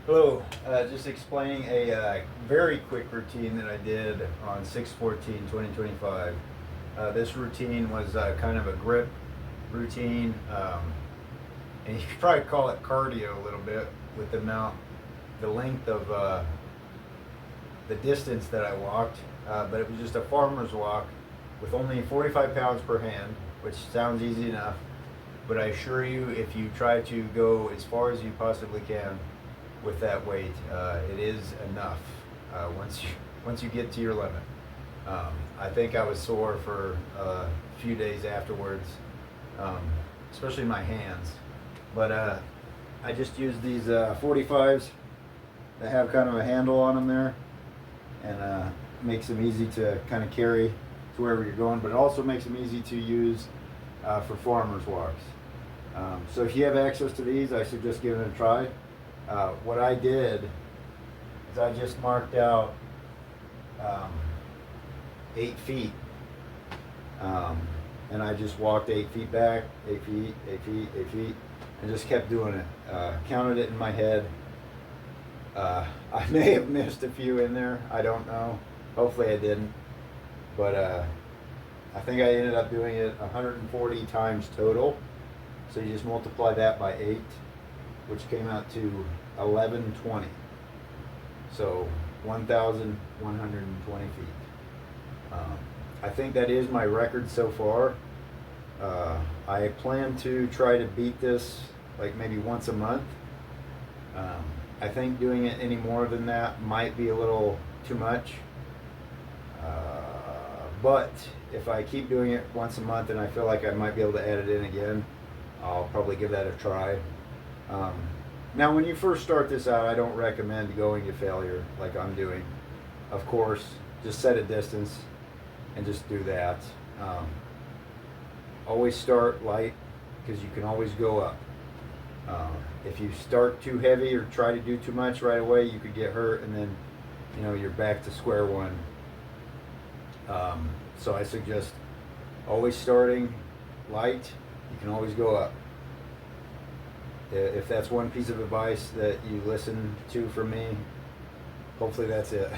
Hello, just explaining a very quick routine that I did on 6/14/2025. This routine was kind of a grip routine, and you could probably call it cardio a little bit with the length of the distance that I walked, but it was just a farmer's walk with only 45 pounds per hand, which sounds easy enough, but I assure you, if you try to go as far as you possibly can with that weight, it is enough once you get to your limit. I think I was sore for a few days afterwards, um, especially my hands. But I just used these 45s that have kind of a handle on them there, and makes them easy to kind of carry to wherever you're going. But it also makes them easy to use for farmers walks. So if you have access to these, I suggest giving it a try. What I did is I just marked out 8 feet, and I just walked 8 feet back, 8 feet, 8 feet, 8 feet, and just kept doing it. Counted it in my head. I may have missed a few in there. I don't know. Hopefully I didn't. But I think I ended up doing it 140 times total. So you just multiply that by 8, which came out to 1120. So 1,120 feet. I think that is my record so far. I plan to try to beat this like maybe once a month. I think doing it any more than that might be a little too much. But if I keep doing it once a month and I feel like I might be able to add it in again, I'll probably give that a try. Now, when you first start this out, I don't recommend going to failure like I'm doing. Of course, just set a distance and just do that. Always start light because you can always go up. If you start too heavy or try to do too much right away, you could get hurt, and then you're back to square one. So I suggest always starting light. You can always go up. If that's one piece of advice that you listen to from me, hopefully that's it.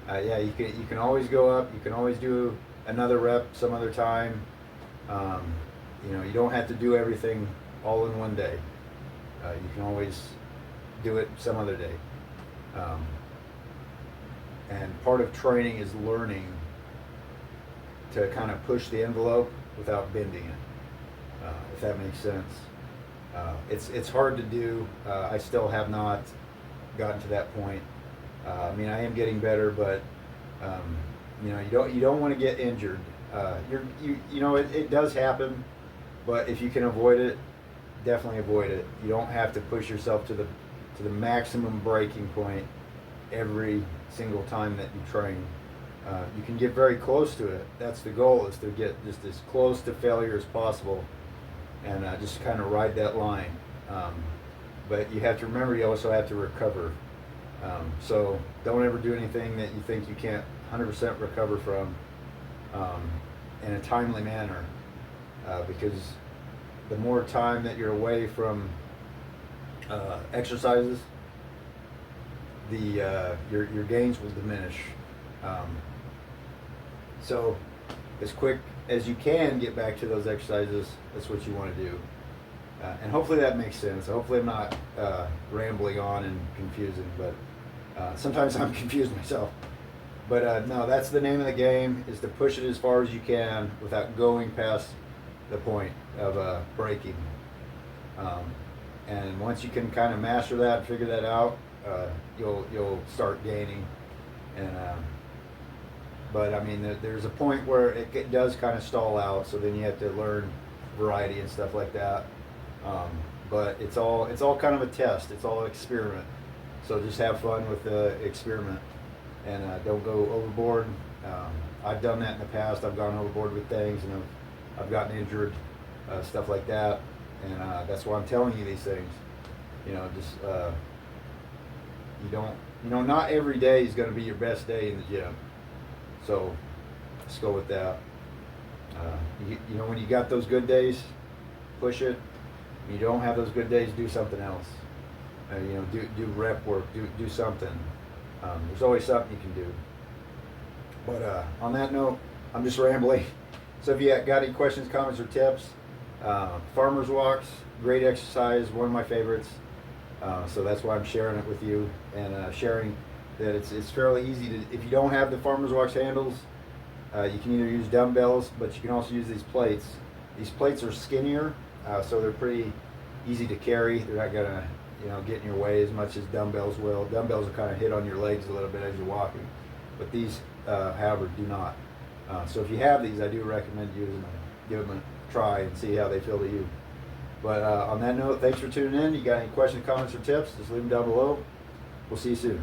Yeah, you can always go up. You can always do another rep some other time. You don't have to do everything all in one day. You can always do it some other day. And part of training is learning to kind of push the envelope without bending it, if that makes sense. It's hard to do. I still have not gotten to that point. I mean, I am getting better, but you don't want to get injured. It does happen, but if you can avoid it, definitely avoid it. You don't have to push yourself to the maximum breaking point every single time that you train. You can get very close to it. That's the goal, is to get just as close to failure as possible, and just kind of ride that line. But you have to remember, you also have to recover. So don't ever do anything that you think you can't 100% recover from in a timely manner, because the more time that you're away from exercises, your gains will diminish. So as quick as you can get back to those exercises, that's what you want to do. And hopefully that makes sense. Hopefully I'm not rambling on and confusing, but sometimes I'm confused myself. But no, that's the name of the game, is to push it as far as you can without going past the point of breaking. And once you can kind of master that and figure that out, you'll start gaining. And but I mean, there's a point where it does kind of stall out, so then you have to learn variety and stuff like that. But it's all kind of a test. It's all an experiment. So just have fun with the experiment, and don't go overboard. I've done that in the past. I've gone overboard with things, and I've gotten injured, stuff like that. And that's why I'm telling you these things. Not every day is going to be your best day in the gym. So let's go with that. When you got those good days, push it. When you don't have those good days, do something else. You know, do rep work, do something. There's always something you can do. But on that note, I'm just rambling. So if you got any questions, comments, or tips, farmers walks, great exercise, one of my favorites. So that's why I'm sharing it with you, and sharing that it's fairly easy to, if you don't have the farmers walks handles, you can either use dumbbells, but you can also use these plates. These plates are skinnier, so they're pretty easy to carry. They're not gonna, you know, get in your way as much as dumbbells will. Dumbbells will kind of hit on your legs a little bit as you're walking, but these, however, do not. So if you have these, I do recommend using them. Give them a try and see how they feel to you. But on that note, thanks for tuning in. You got any questions, comments, or tips, just leave them down below. We'll see you soon.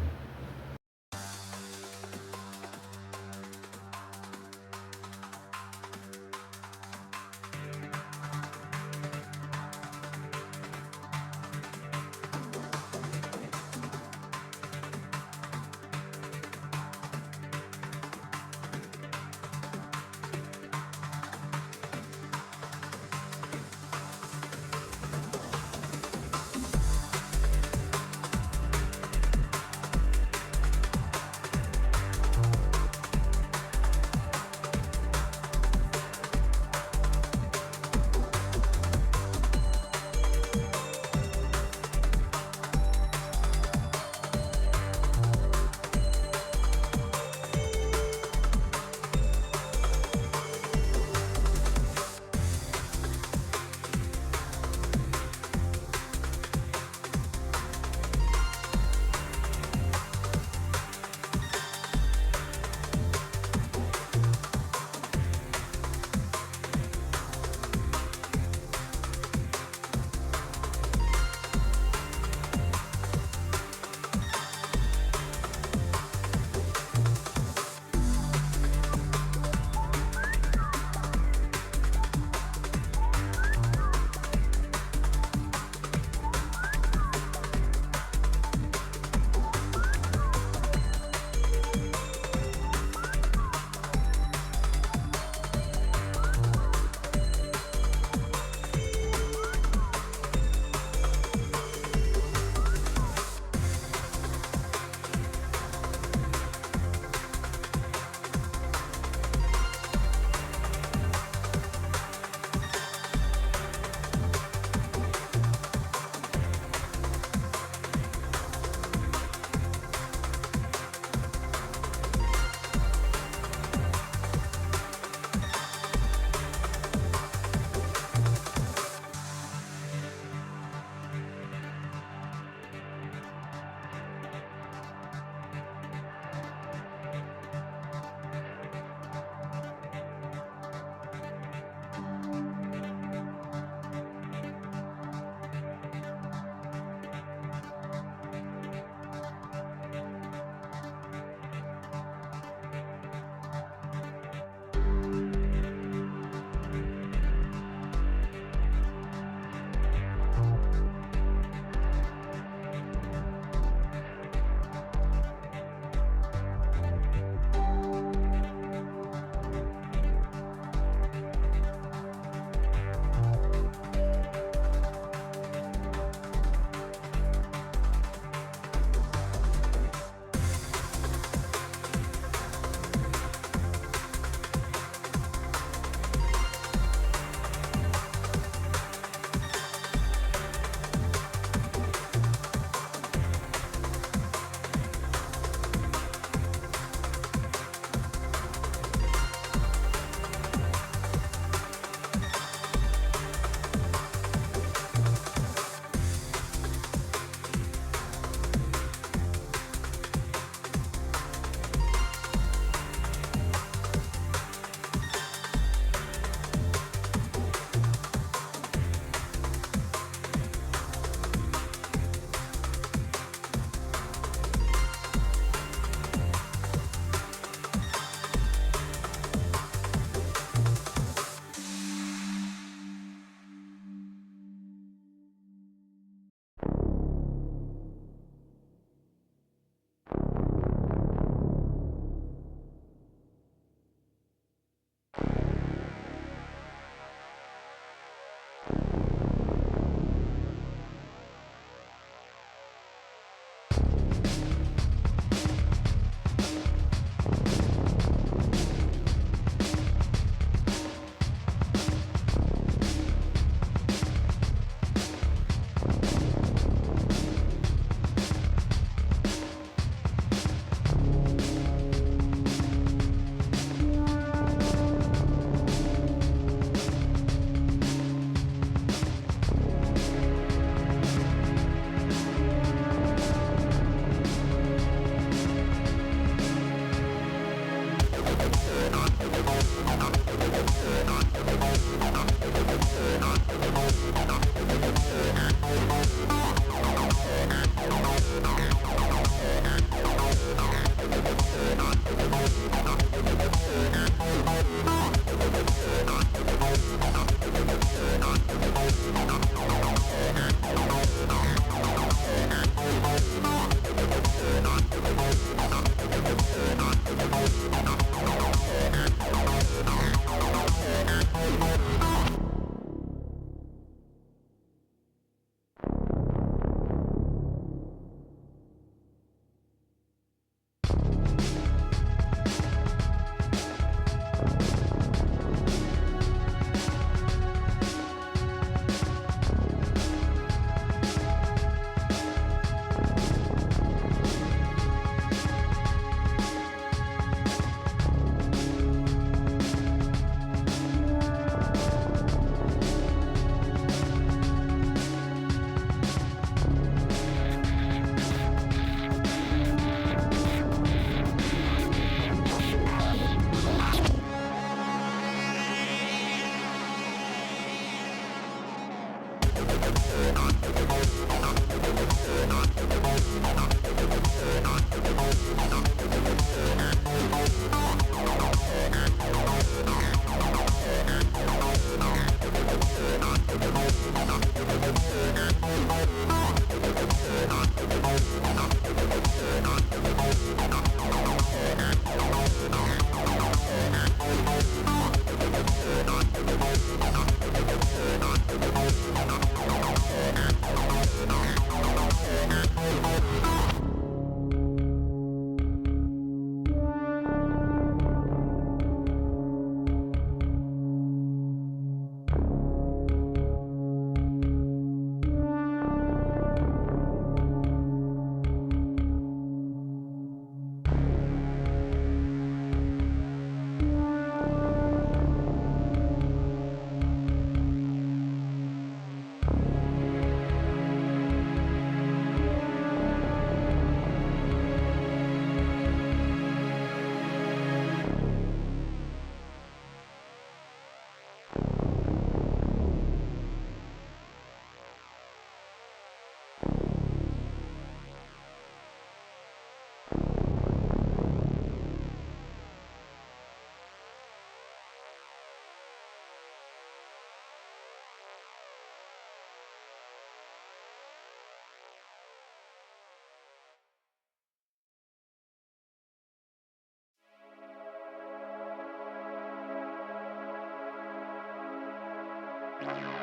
You